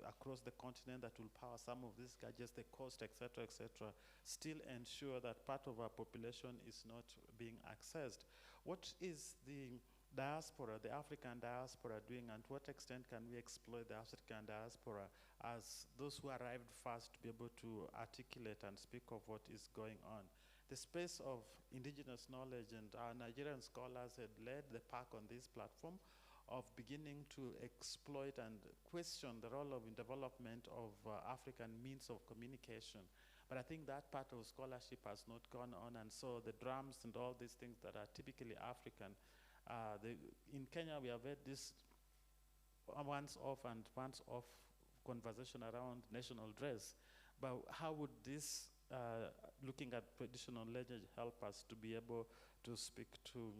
across the continent that will power some of these gadgets, the cost, etc., still ensure that part of our population is not being accessed. What is the diaspora, the African diaspora doing, and to what extent can we exploit the African diaspora as those who arrived first to be able to articulate and speak of what is going on? The space of indigenous knowledge, and our Nigerian scholars had led the pack on this platform of beginning to exploit and question the role of development of African means of communication. But I think that part of scholarship has not gone on, and so the drums and all these things that are typically African, in Kenya we have had this once off and once off conversation around national dress, but how would this looking at traditional language help us to be able to speak to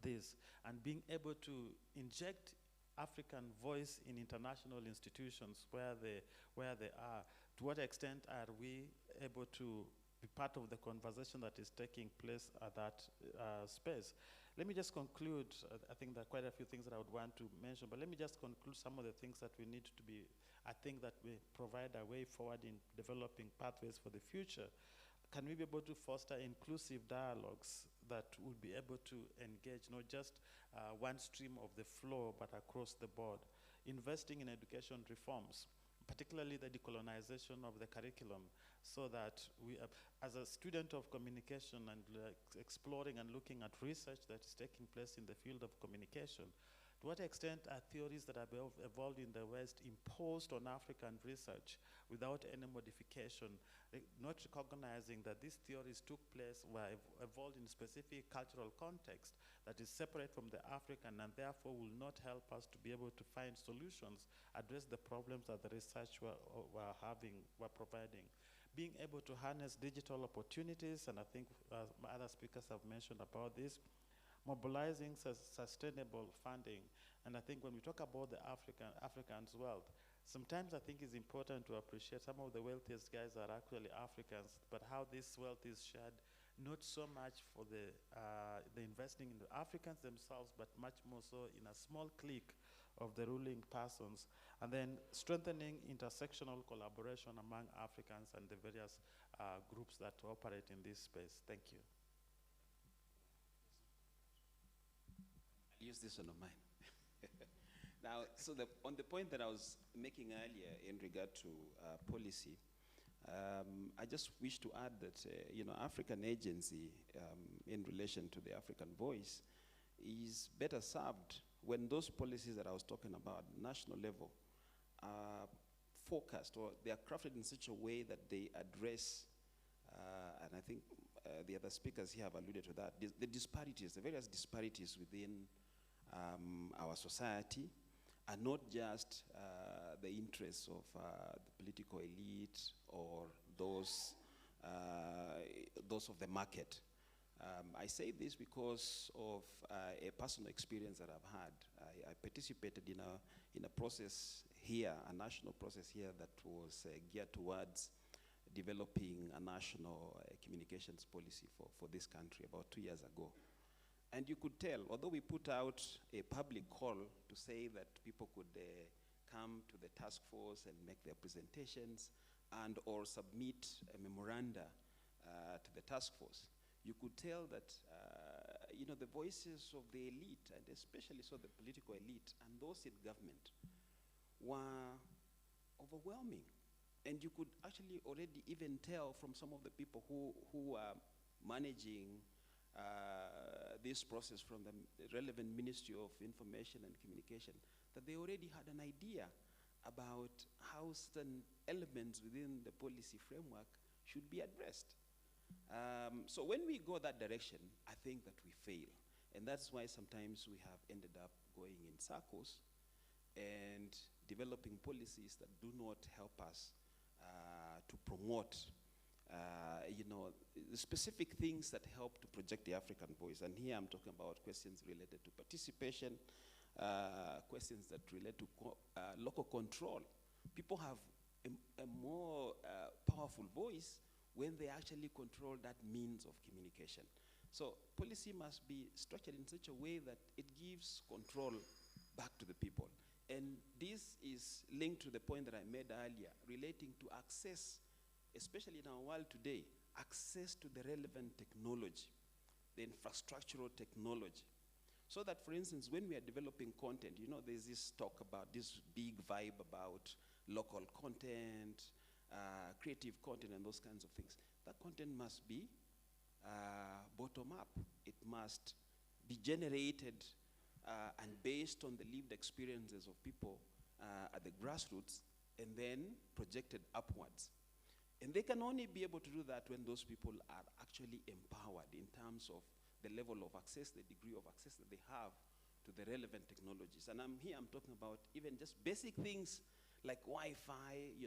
this and being able to inject African voice in international institutions where they are? To what extent are we able to be part of the conversation that is taking place at that space? Let me just conclude. I think there are quite a few things that I would want to mention, but let me just conclude some of the things that we need to be, I think that we provide a way forward in developing pathways for the future. Can we be able to foster inclusive dialogues that will be able to engage not just one stream of the flow, but across the board? Investing in education reforms, particularly the decolonization of the curriculum, so that we, as a student of communication and exploring and looking at research that is taking place in the field of communication, to what extent are theories that have evolved in the West imposed on African research without any modification, not recognizing that these theories took place, were evolved in specific cultural context that is separate from the African, and therefore will not help us to be able to find solutions, address the problems that the research were providing. Being able to harness digital opportunities, and I think other speakers have mentioned about this, mobilizing sustainable funding. And I think when we talk about the Africans' wealth, sometimes I think it's important to appreciate some of the wealthiest guys are actually Africans, but how this wealth is shared, not so much for the investing in the Africans themselves, but much more so in a small clique of the ruling persons, and then strengthening intersectional collaboration among Africans and the various groups that operate in this space. Thank you. Use this one of mine. Now, so on the point that I was making earlier in regard to policy, I just wish to add that African agency in relation to the African voice is better served when those policies that I was talking about, national level, are focused, or they are crafted in such a way that they address, and I think the other speakers here have alluded to that, the disparities, the various disparities within our society, and not just the interests of the political elite or those of the market. I say this because of a personal experience that I've had. I participated in a process here, a national process here that was geared towards developing a national communications policy for this country about 2 years ago. And you could tell, although we put out a public call to say that people could come to the task force and make their presentations and or submit a memoranda to the task force, you could tell that the voices of the elite, and especially so the political elite and those in government, were overwhelming. And you could actually already even tell from some of the people who are managing this process from the relevant Ministry of Information and Communication, that they already had an idea about how certain elements within the policy framework should be addressed. So when we go that direction, I think that we fail. And that's why sometimes we have ended up going in circles and developing policies that do not help us to promote the specific things that help to project the African voice. And here I'm talking about questions related to participation, questions that relate to local control. People have a more powerful voice when they actually control that means of communication. So policy must be structured in such a way that it gives control back to the people. And this is linked to the point that I made earlier relating to access, especially in our world today, access to the relevant technology, the infrastructural technology. So that, for instance, when we are developing content, there's this talk about this big vibe about local content, creative content, and those kinds of things. That content must be bottom up. It must be generated and based on the lived experiences of people at the grassroots, and then projected upwards. And they can only be able to do that when those people are actually empowered in terms of the level of access, the degree of access that they have to the relevant technologies. And I'm talking about even just basic things like Wi-Fi,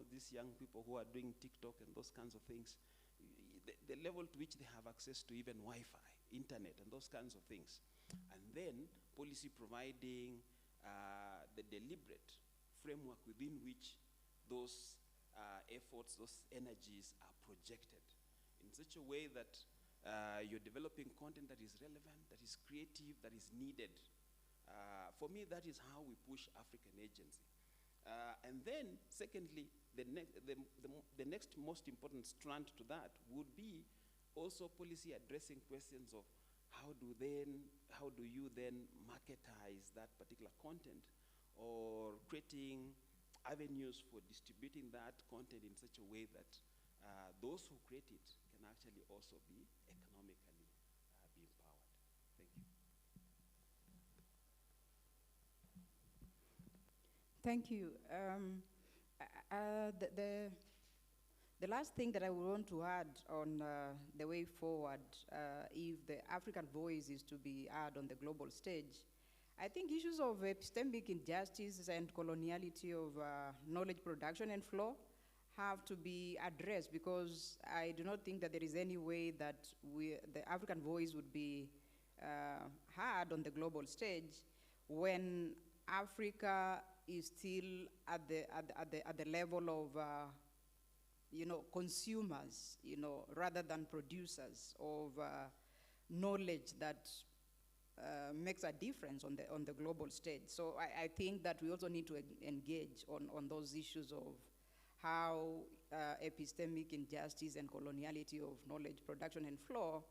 these young people who are doing TikTok and those kinds of things, the level to which they have access to even Wi-Fi, internet, and those kinds of things. And then policy providing the deliberate framework within which those efforts, those energies are projected in such a way that you're developing content that is relevant, that is creative, that is needed. For me, that is how we push African agency. And then, secondly, the next most important strand to that would be also policy addressing questions of how do you then marketize that particular content, or creating avenues for distributing that content in such a way that those who create it can actually also be economically be empowered. Thank you. Thank you. The last thing that I would want to add on the way forward, if the African voice is to be heard on the global stage, I think issues of epistemic injustice and coloniality of knowledge production and flow have to be addressed, because I do not think that there is any way that the African voice would be heard on the global stage when Africa is still at the level of consumers, rather than producers of knowledge that makes a difference on the global stage. So I think that we also need to engage on those issues of how epistemic injustice and coloniality of knowledge production and flow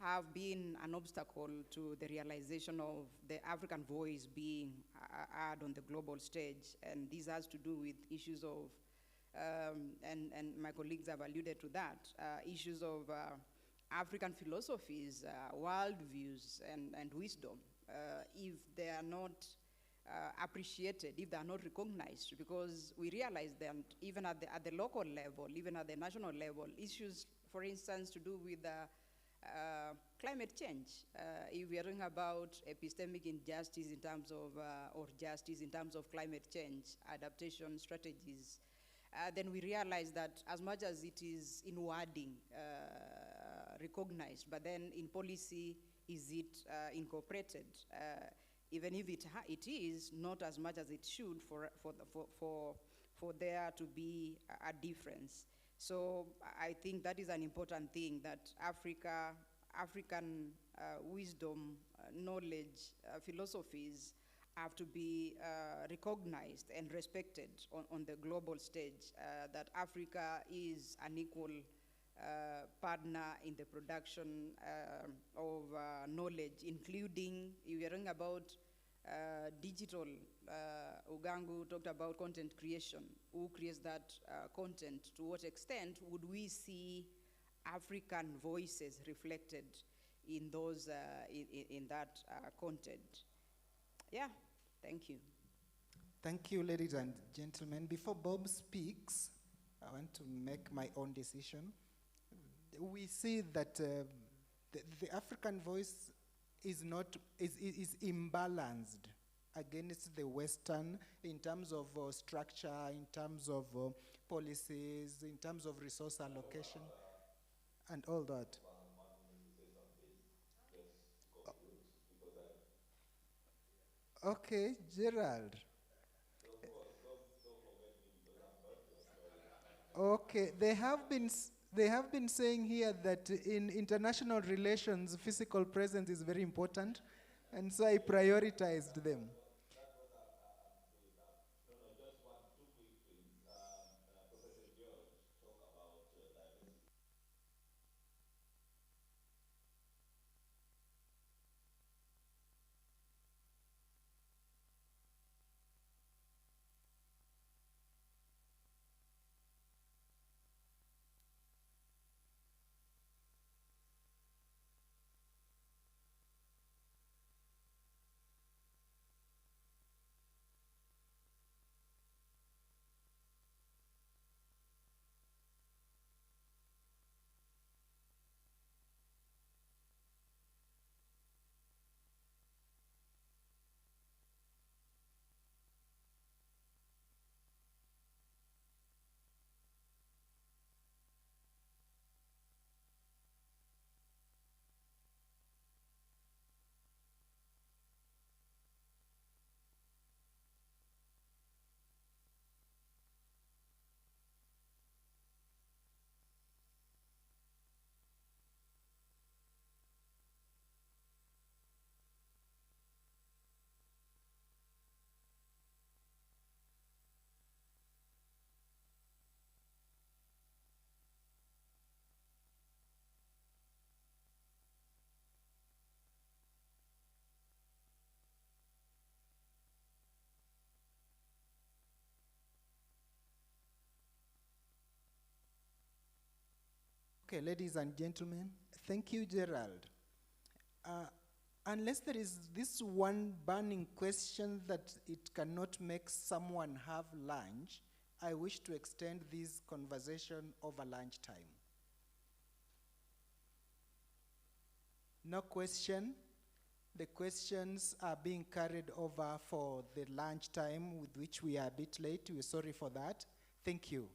have been an obstacle to the realization of the African voice being heard on the global stage. And this has to do with issues of, and my colleagues have alluded to that, issues of African philosophies, worldviews, and wisdom. If they are not appreciated, if they are not recognized, because we realize that even at the local level, even at the national level, issues, for instance, to do with climate change. If we are talking about epistemic injustice in terms of, or justice in terms of climate change, adaptation strategies, then we realize that as much as it is in wording recognized, but then in policy, is it incorporated? Even if it is, not as much as it should for there to be a difference. So I think that is an important thing, that African wisdom, knowledge, philosophies have to be recognized and respected on the global stage, that Africa is an equal partner in the production of knowledge, including, if you're talking about digital, Ugangu talked about content creation. Who creates that content? To what extent would we see African voices reflected in those, in that content? Yeah, thank you. Thank you, ladies and gentlemen. Before Bob speaks, I want to make my own decision. We see that the African voice is imbalanced against the Western in terms of structure, in terms of policies, in terms of resource allocation, and all that. Okay, Gerald. Okay, they have been saying here that in international relations, physical presence is very important, and so I prioritized them. Okay, ladies and gentlemen, thank you, Gerald. Unless there is this one burning question that it cannot make someone have lunch, I wish to extend this conversation over lunchtime. No question. The questions are being carried over for the lunchtime, with which we are a bit late. We're sorry for that. Thank you.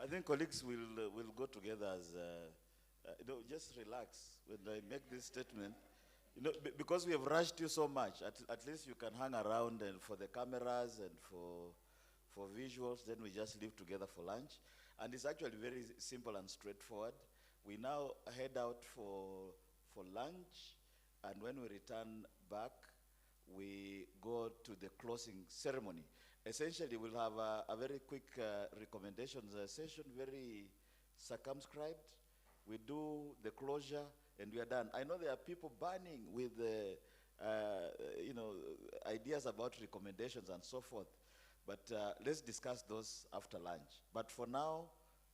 I think colleagues will go together as, just relax when I make this statement. Because we have rushed you so much, at least you can hang around and for the cameras and for visuals, then we just live together for lunch. And it's actually very simple and straightforward. We now head out for lunch, and when we return back, we go to the closing ceremony. Essentially, we'll have a very quick recommendations session, very circumscribed. We do the closure, and we are done. I know there are people burning with ideas about recommendations and so forth, but let's discuss those after lunch. But for now,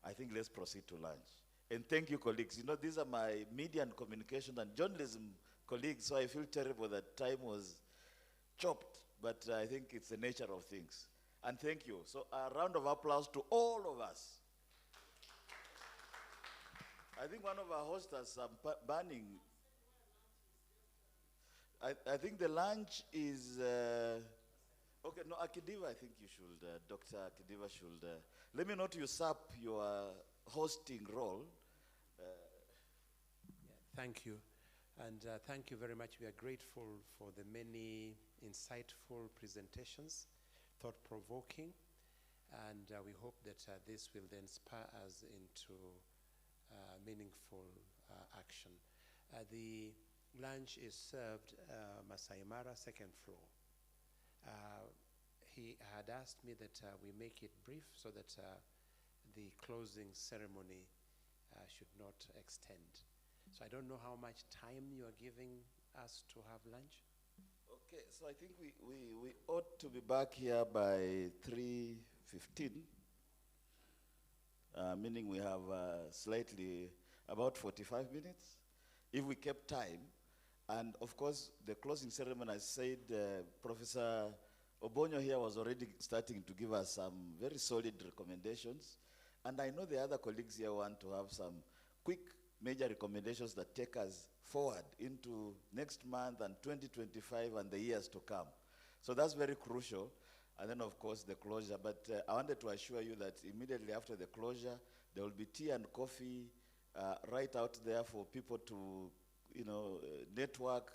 I think let's proceed to lunch. And thank you, colleagues. These are my media and communication and journalism colleagues, so I feel terrible that time was chopped, but I think it's the nature of things. And thank you. So a round of applause to all of us. I think one of our hosts has burning. I think the lunch is, okay, no, Akidiva, I think you should, Dr. Akidiva should, let me not usurp your hosting role. Thank you. And thank you very much. We are grateful for the many insightful presentations, thought-provoking, and we hope that this will then spur us into meaningful action. The lunch is served Masai Mara, second floor. He had asked me that we make it brief so that the closing ceremony should not extend. So I don't know how much time you are giving us to have lunch. Okay, so I think we ought to be back here by 3:15, meaning we have slightly about 45 minutes, if we kept time. And of course, the closing ceremony, I said, Professor Obonyo here was already starting to give us some very solid recommendations. And I know the other colleagues here want to have some quick major recommendations that take us forward into next month and 2025 and the years to come. So that's very crucial. And then, of course, the closure. But I wanted to assure you that immediately after the closure, there will be tea and coffee right out there for people to, network,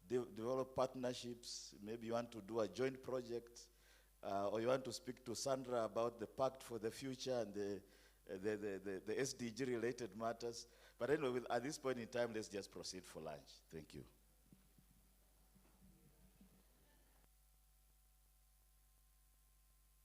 develop partnerships. Maybe you want to do a joint project, or you want to speak to Sandra about the Pact for the Future and the SDG-related matters. But anyway, at this point in time, let's just proceed for lunch. Thank you.